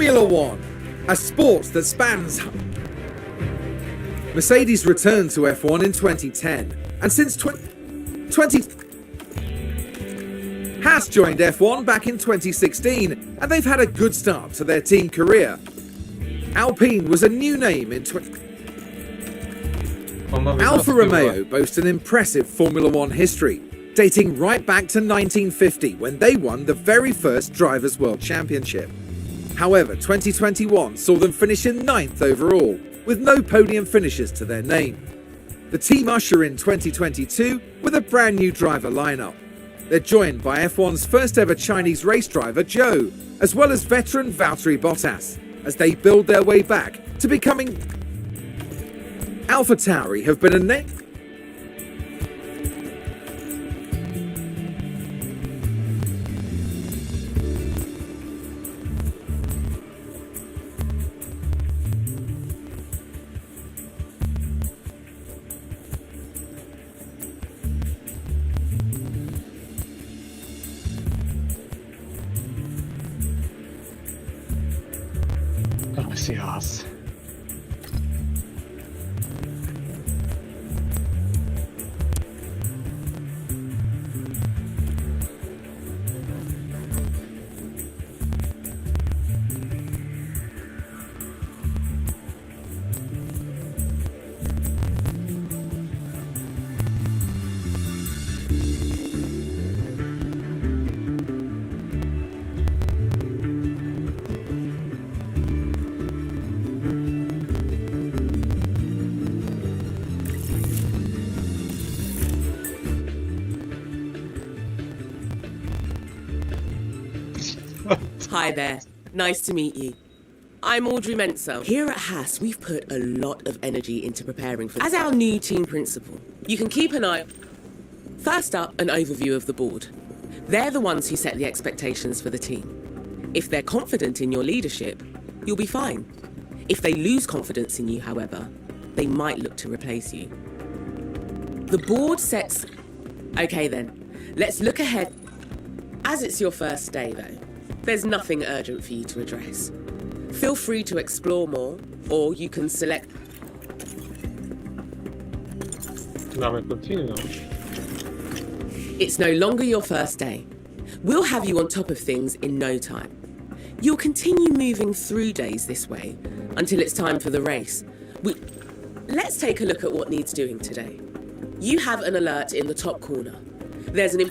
Formula One, a sport that spans. Mercedes returned to F1 in 2010, and since 20 has joined F1 back in 2016, and they've had a good start to their team career. Alpine was a new name in Alfa Romeo boasts an impressive Formula One history, dating right back to 1950 when they won the very first Drivers' World Championship. However, 2021 saw them finish in 9th overall, with no podium finishes to their name. The team usher in 2022 with a brand new driver lineup. They're joined by F1's first ever Chinese race driver Zhou, as well as veteran Valtteri Bottas, as they build their way back to becoming. AlphaTauri have been a name. Yes. Hi there, nice to meet you. I'm Audrey Mensel. Here at Haas, we've put a lot of energy into preparing for as our new team principal. You can keep an eye. First up, an overview of the board. They're the ones who set the expectations for the team. If they're confident in your leadership, you'll be fine. If they lose confidence in you, however, they might look to replace you. The board sets... Okay then, let's look ahead. As it's your first day though, there's nothing urgent for you to address. Feel free to explore more, or you can select... It's no longer your first day. We'll have you on top of things in no time. You'll continue moving through days this way until it's time for the race. Let's take a look at what needs doing today. You have an alert in the top corner. There's an...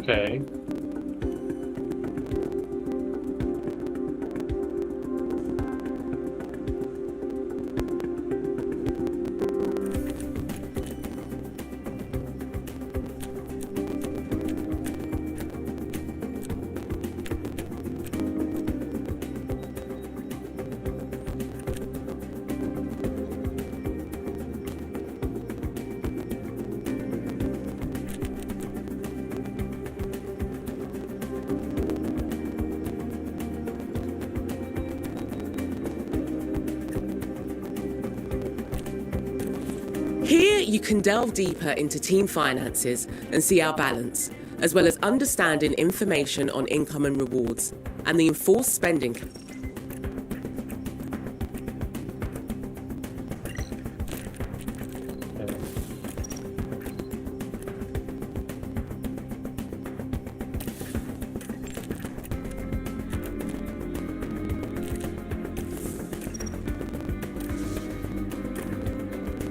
Okay. Here you can delve deeper into team finances and see our balance, as well as understanding information on income and rewards, and the enforced spending.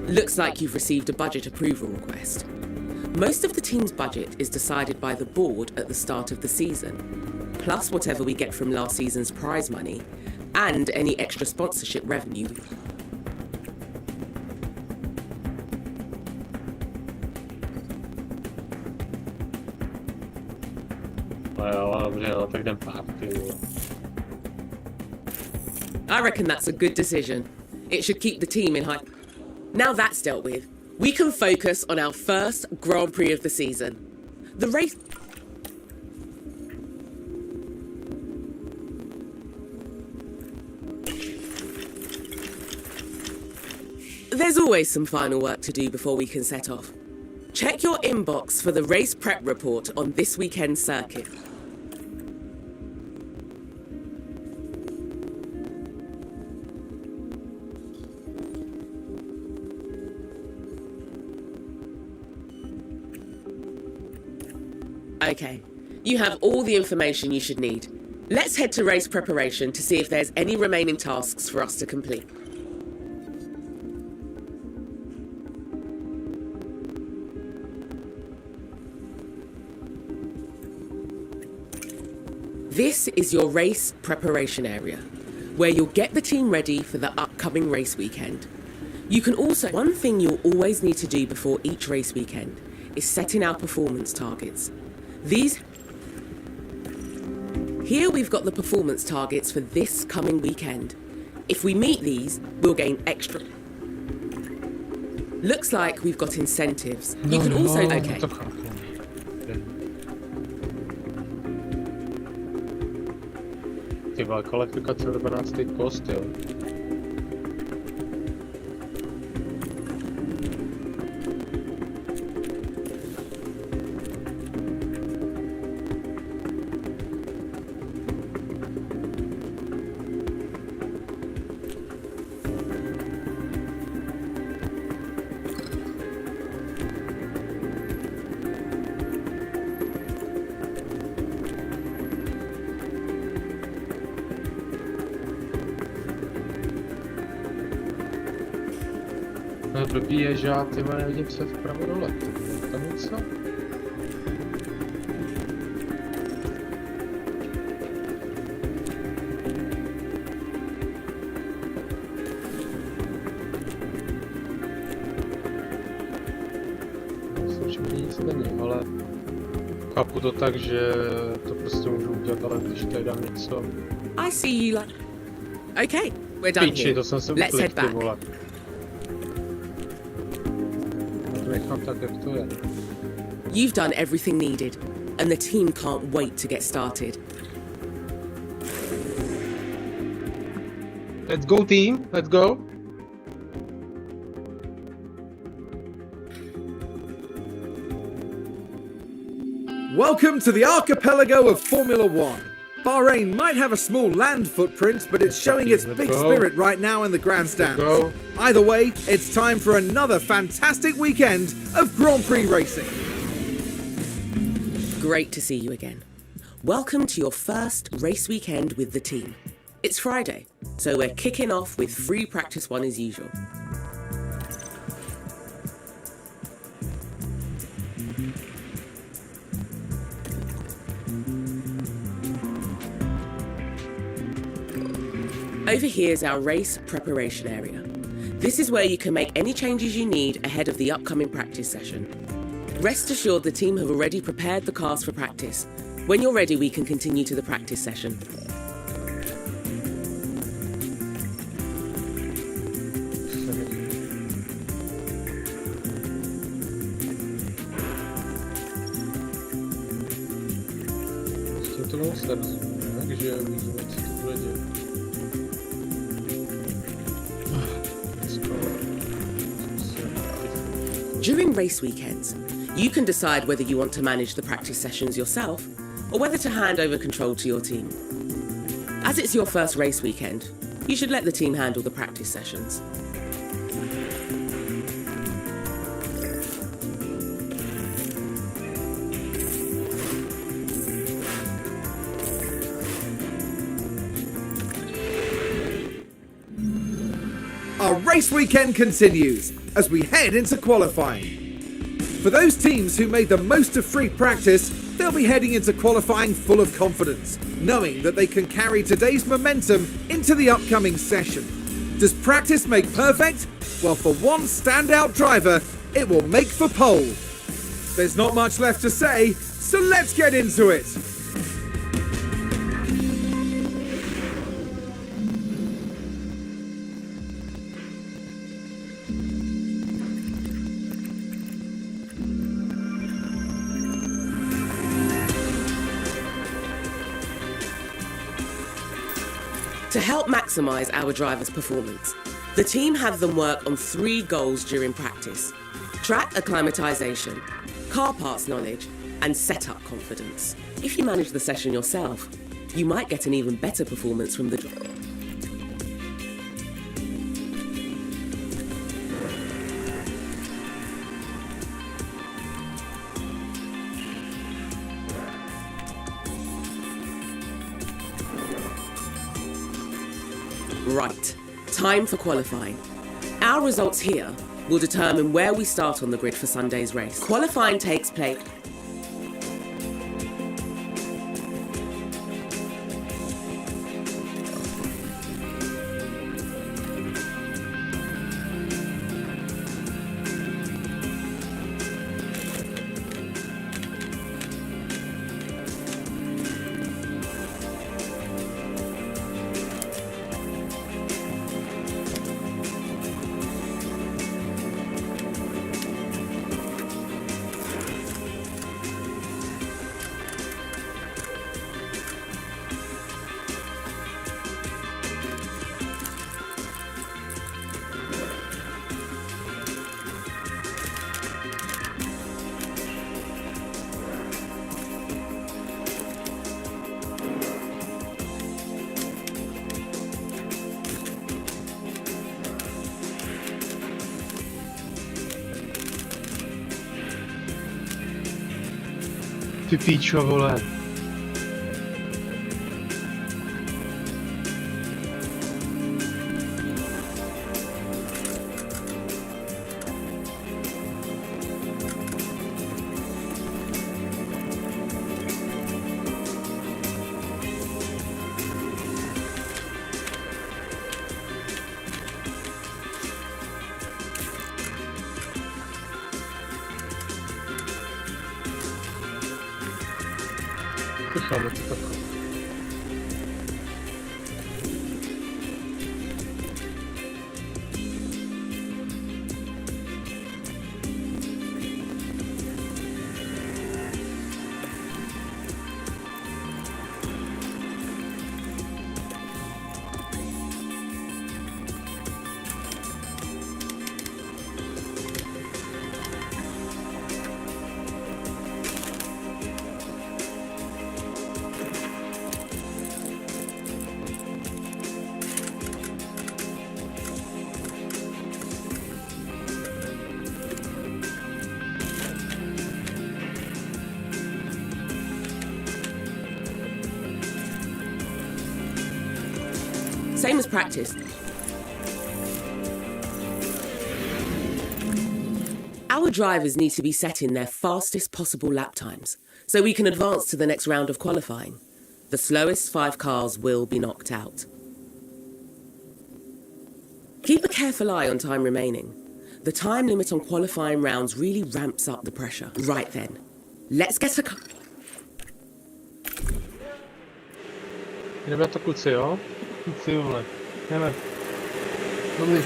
Looks like you've received a budget approval request. Most of the team's budget is decided by the board at the start of the season, plus whatever we get from last season's prize money, and any extra sponsorship revenue. Tak jdem pátky. I reckon that's a good decision. It should keep the team in high... Now that's dealt with, we can focus on our first Grand Prix of the season. The race... There's always some final work to do before we can set off. Check your inbox for the race prep report on this weekend's circuit. Okay, you have all the information you should need. Let's head to race preparation to see if there's any remaining tasks for us to complete. This is your race preparation area, where you'll get the team ready for the upcoming race weekend. You can also... One thing you'll always need to do before each race weekend is setting our performance targets. These... Here we've got the performance targets for this coming weekend. If we meet these, we'll gain extra... Looks like we've got incentives. You can also... Okay. Ty vole, kvalifikace do 12. post, jo. No blbý je, že já tyhle nevidím se vpravo dole. Tam něco? Myslím, že mi nic není, ale chápu to tak, že to prostě můžu udělat, ale když tady dám něco... I see you like... Okay, we're done Píči, here. to jsem se Let's head back. vole. Nechám tak, jak to je. You've done everything needed, and the team can't wait to get started. Let's go team, let's go. Welcome to the archipelago of Formula One. Bahrain might have a small land footprint, but it's showing its big spirit right now in the grandstands. Either way, it's time for another fantastic weekend of Grand Prix racing. Great to see you again. Welcome to your first race weekend with the team. It's Friday, so we're kicking off with free practice one as usual. Over here is our race preparation area. This is where you can make any changes you need ahead of the upcoming practice session. Rest assured the team have already prepared the cars for practice. When you're ready, we can continue to the practice session. To moc nerozumím, takže uvidíme, co to bude dělat. During race weekends, you can decide whether you want to manage the practice sessions yourself or whether to hand over control to your team. As it's your first race weekend, you should let the team handle the practice sessions. Our race weekend continues as we head into qualifying. For those teams who made the most of free practice, they'll be heading into qualifying full of confidence, knowing that they can carry today's momentum into the upcoming session. Does practice make perfect? Well, for one standout driver, it will make for pole. There's not much left to say, so let's get into it. To help maximise our drivers' performance, the team had them work on 3 goals during practice: track acclimatisation, car parts knowledge, and setup confidence. If you manage the session yourself, you might get an even better performance from the Right, time for qualifying. Our results here will determine where we start on the grid for Sunday's race. Qualifying takes place. Ty píčo, vole. Słyszamy to tak. Same as practice. Our drivers need to be setting their fastest possible lap times so we can advance to the next round of qualifying. The slowest 5 cars will be knocked out. Keep a careful eye on time remaining. The time limit on qualifying rounds really ramps up the pressure. Right then, let's get a... Jdeme to kluci, jo? Kluci, vole. Jdeme. Dobrý.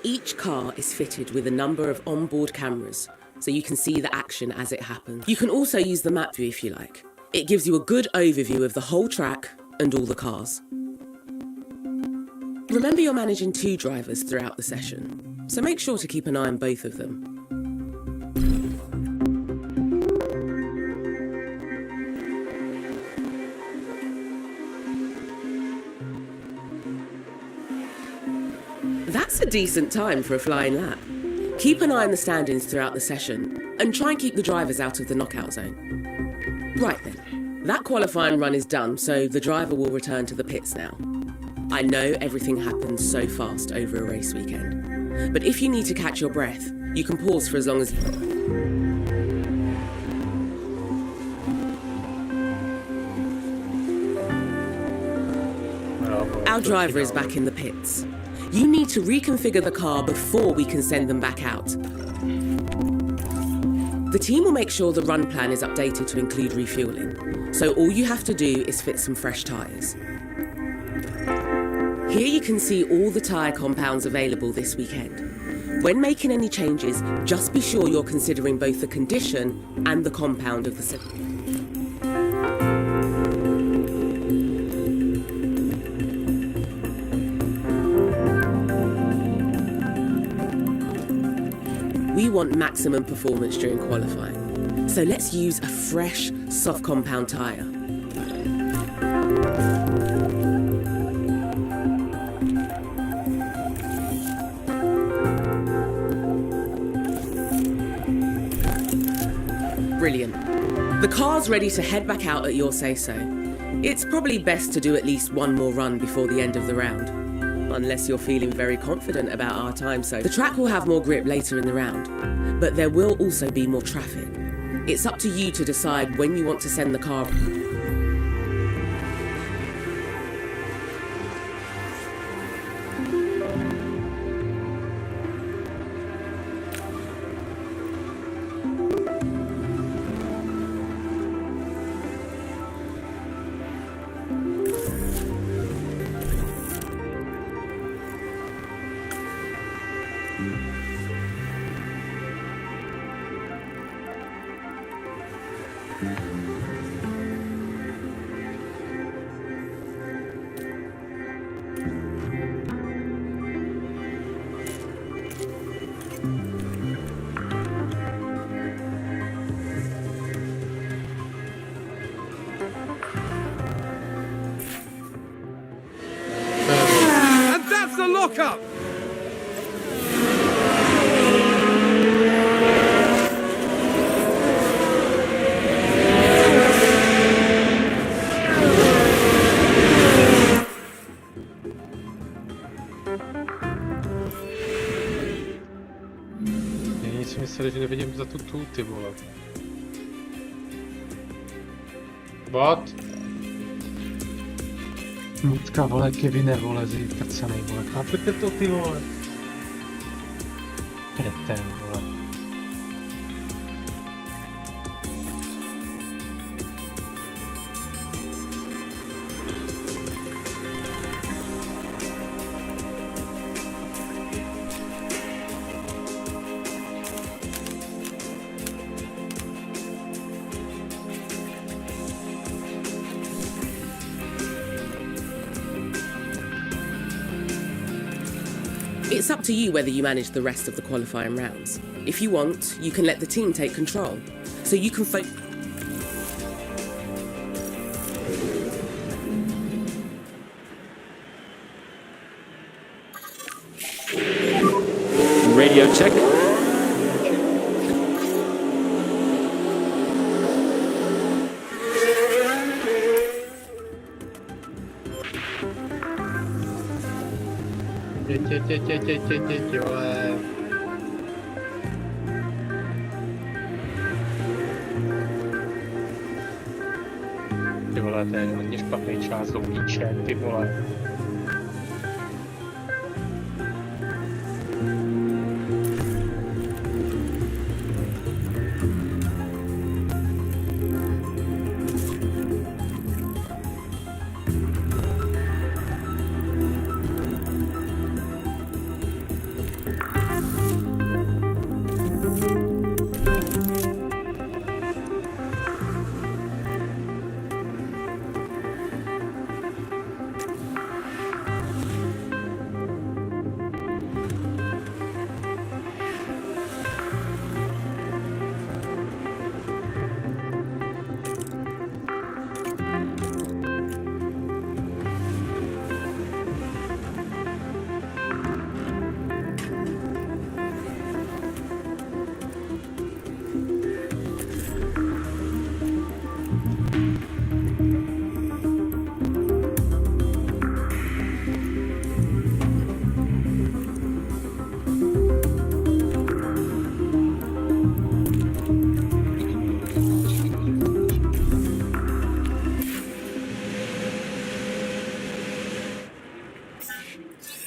Each car is fitted with a number of onboard cameras, so you can see the action as it happens. You can also use the map view if you like. It gives you a good overview of the whole track and all the cars. Remember, you're managing 2 drivers throughout the session, so make sure to keep an eye on both of them. That's a decent time for a flying lap. Keep an eye on the standings throughout the session and try and keep the drivers out of the knockout zone. Right then, that qualifying run is done, so the driver will return to the pits now. I know everything happens so fast over a race weekend, but if you need to catch your breath, you can pause for as long as you... Our driver is back in the pits. You need to reconfigure the car before we can send them back out. The team will make sure the run plan is updated to include refueling, so all you have to do is fit some fresh tyres. Here you can see all the tyre compounds available this weekend. When making any changes, just be sure you're considering both the condition and the compound of the cylinder. We want maximum performance during qualifying, so let's use a fresh, soft compound tyre. Brilliant. The car's ready to head back out at your say-so. It's probably best to do at least one more run before the end of the round. Unless you're feeling very confident about our time, so the track will have more grip later in the round, but there will also be more traffic. It's up to you to decide when you want to send the car. And that's the lockup! Já nic si myslel, že nevidím za tu ty vole. What? Mutka, vole, Kevine, vole, zrýprcanej, vole, chápete to, ty vole? Kreten, vole. It's up to you whether you manage the rest of the qualifying rounds. If you want, you can let the team take control, so you can focus. Radio check. Tě, vole. Ty vole, to je hodně špatný čas, oblíče, ty vole.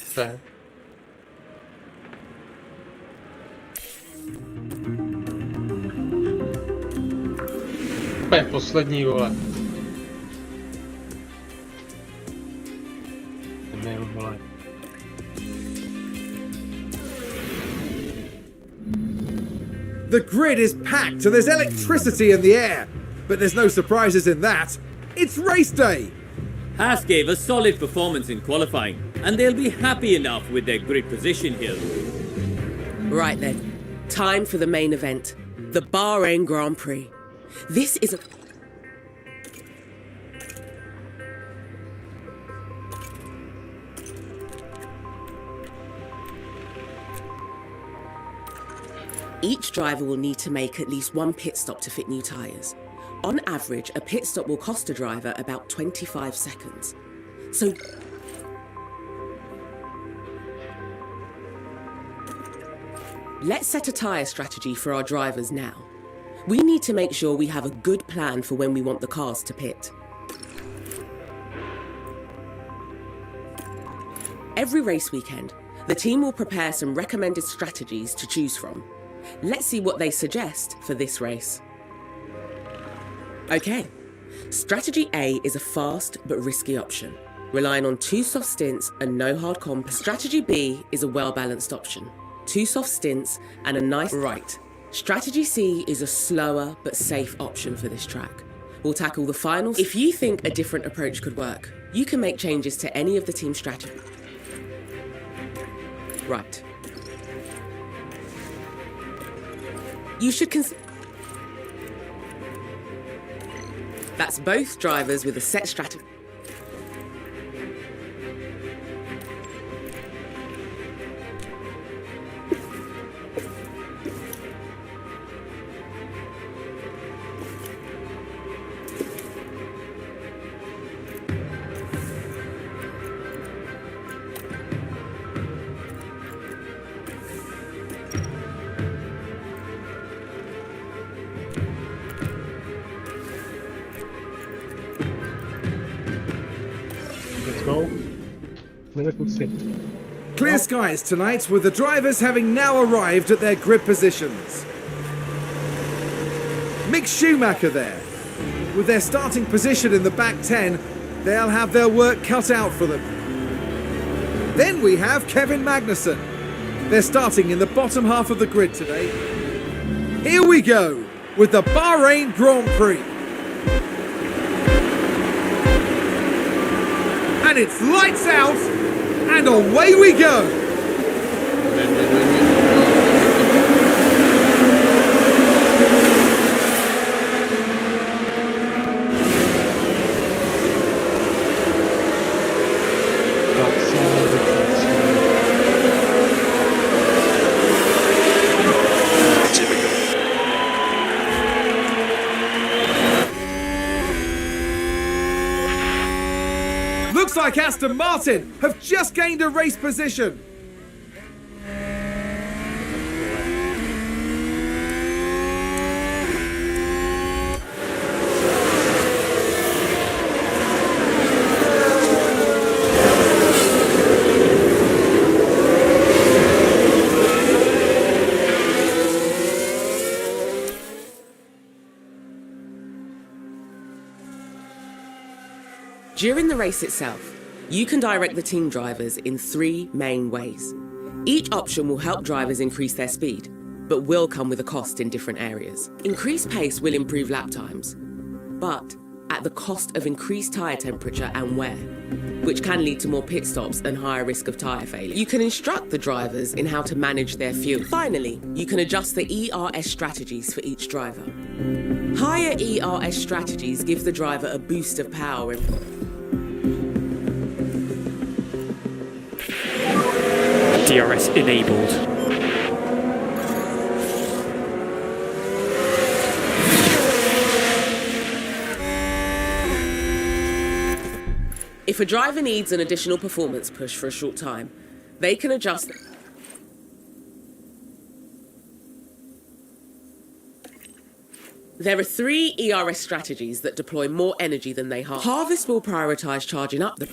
Se. To je poslední, vole. Nevím, vole. The grid is packed and there's electricity in the air. But there's no surprises in that. It's race day. Haas gave a solid performance in qualifying, and they'll be happy enough with their grid position here. Right then, time for the main event, the Bahrain Grand Prix. This is a... Each driver will need to make at least one pit stop to fit new tyres. On average, a pit stop will cost a driver about 25 seconds. So... let's set a tyre strategy for our drivers now. We need to make sure we have a good plan for when we want the cars to pit. Every race weekend, the team will prepare some recommended strategies to choose from. Let's see what they suggest for this race. Okay, strategy A is a fast but risky option, relying on 2 soft stints and no hard comp. Strategy B is a well-balanced option, 2 soft stints and a nice right. Strategy C is a slower but safe option for this track. We'll tackle the finals. If you think a different approach could work, you can make changes to any of the team strategies. Right. You should That's both drivers with a set strategy. Clear skies tonight, with the drivers having now arrived at their grid positions. Mick Schumacher there. With their starting position in the back 10, they'll have their work cut out for them. Then we have Kevin Magnussen. They're starting in the bottom half of the grid today. Here we go with the Bahrain Grand Prix. And it's lights out, and away we go! Looks like Aston Martin have just gained a race position. During the race itself, you can direct the team drivers in 3 main ways. Each option will help drivers increase their speed, but will come with a cost in different areas. Increased pace will improve lap times, but at the cost of increased tyre temperature and wear, which can lead to more pit stops and higher risk of tyre failure. You can instruct the drivers in how to manage their fuel. Finally, you can adjust the ERS strategies for each driver. Higher ERS strategies give the driver a boost of power and DRS enabled. If a driver needs an additional performance push for a short time, they can adjust. There are 3 ERS strategies that deploy more energy than they harvest. Harvest will prioritise charging up the...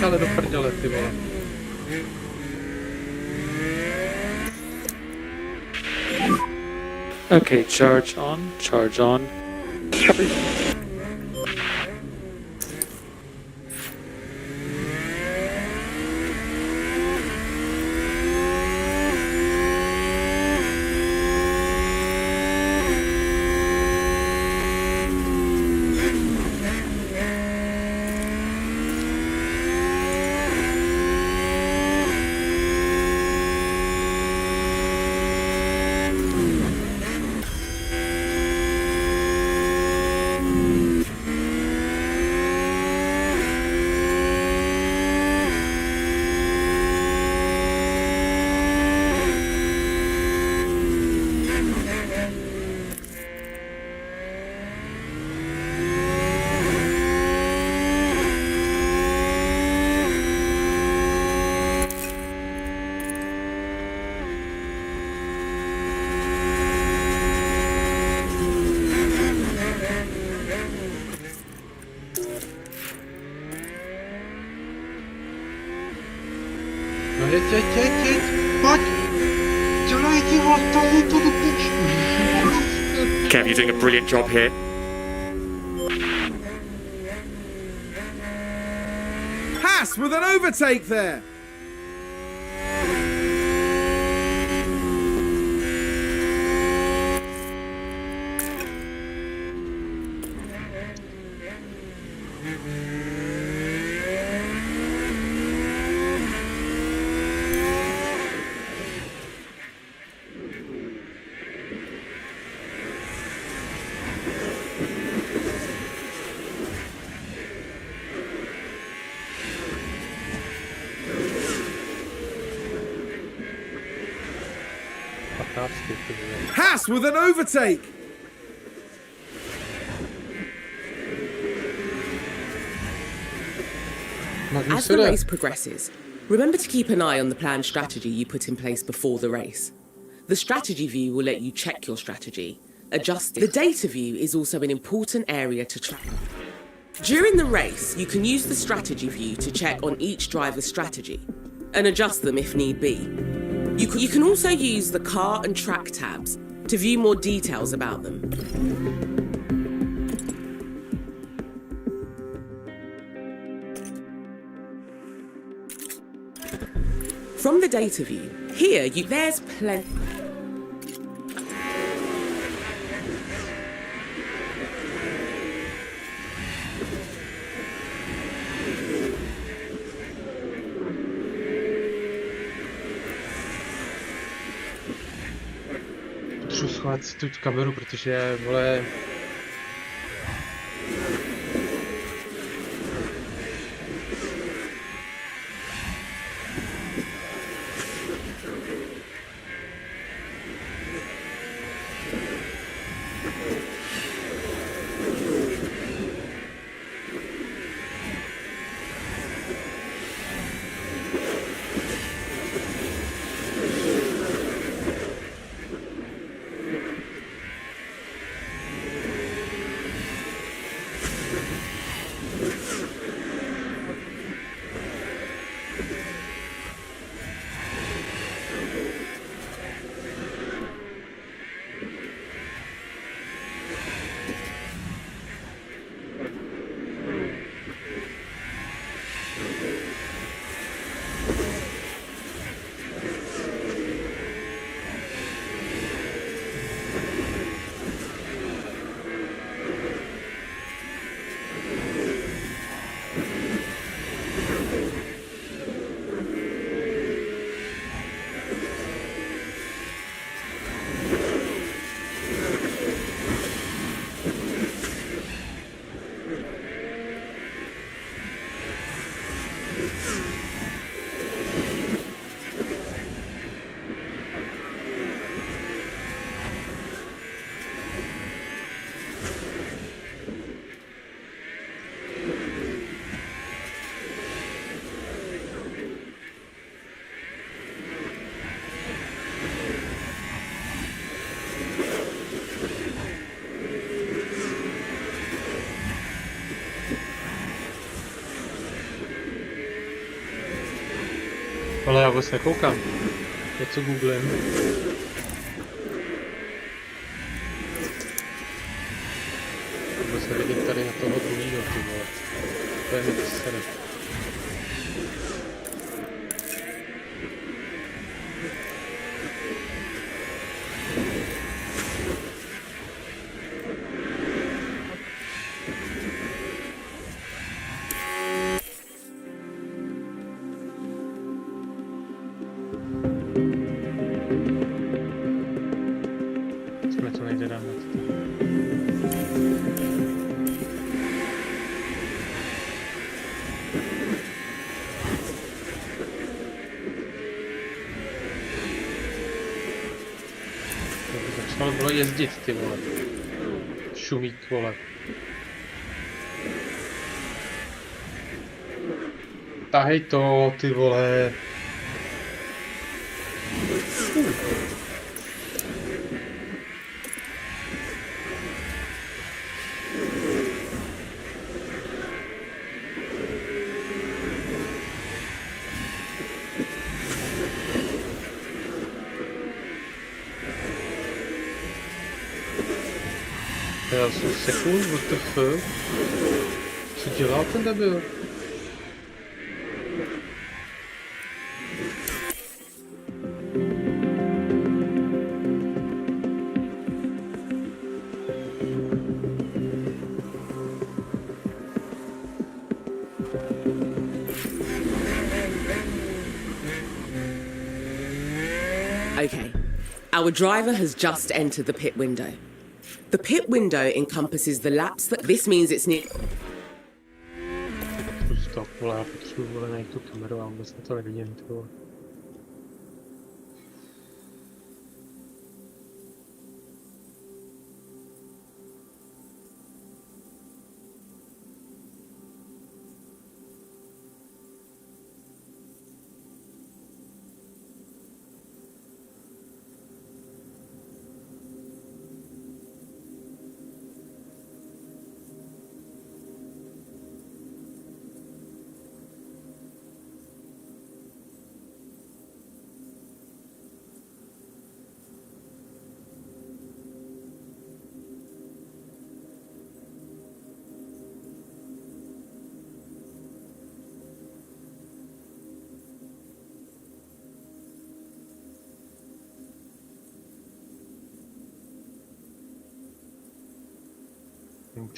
ale do prdele, ty vole. Okay, charge on, charge on. No jeď, pojď! Dělej, ty vole, to do piči. Kev, you're doing a brilliant job here. Haas with an overtake there. Haas with an overtake. As the race progresses, remember to keep an eye on the planned strategy you put in place before the race. The strategy view will let you check your strategy, adjust it. The data view is also an important area to track. During the race, you can use the strategy view to check on each driver's strategy and adjust them if need be. You can also use the car and track tabs to view more details about them. From the data view, here there's plenty. Potřebuji schovat si tu kameru, protože, vole... vůbec nekoukám. Něco googlím. Vůbec nevidím tady na toho druhýho, ty vole. To je nepísané. Začalo bylo jezdit, ty vole. Šumít, vole. Tahej to, ty vole. Já jsem sekund, what the fuck? Co dělal ten debil? Okay. Our driver has just entered the pit window. The pit window encompasses the laps that... This means it's near... Stop, vole, já potřebuji, vole, najít tu kameru a vůbec na to nevidím, ty vole.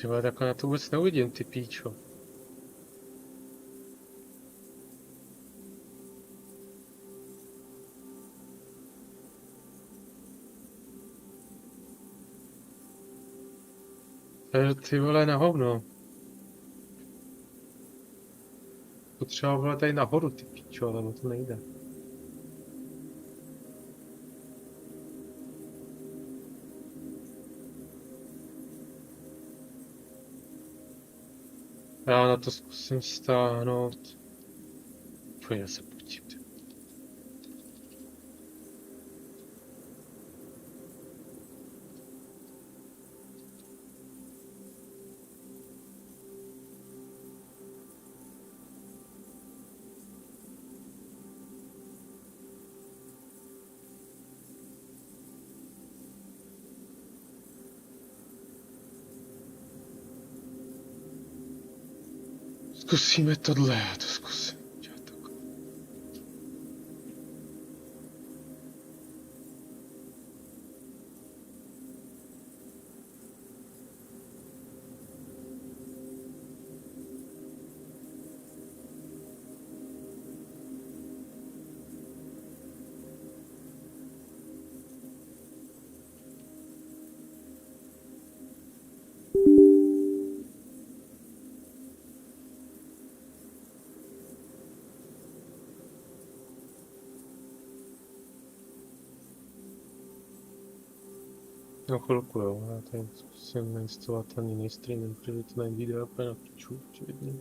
Ty vole, takhle na to vůbec neuvidím, ty píčo. Ty vole, na hovno. Potřeba, vole, tady nahoru, ty píčo, ale to nejde. Já na to zkusím stáhnout. Pojď, já se pustím. Zkusíme tohle, já to zkusím dělat takhle. No chvilku jo, já tady zkusím nainstalovat ten jiný stream, protože to na NVIDIA úplně na piču, očividně.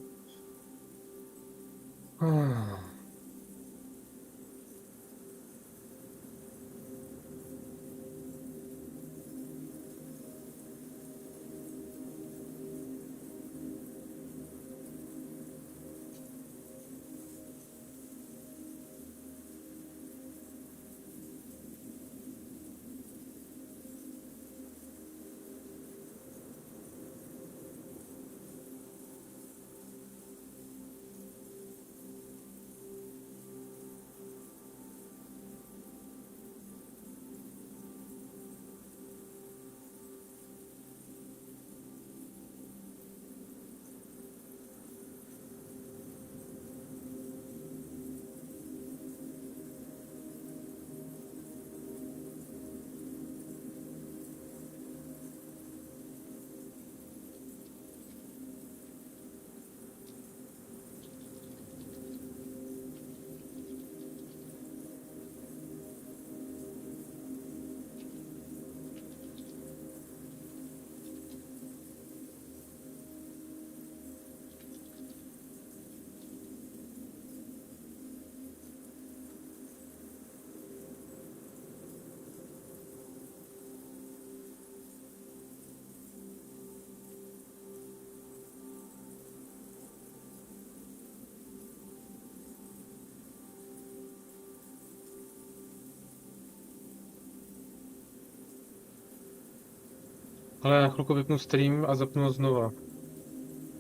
Ale já chvilku vypnu stream a zapnu ho znova.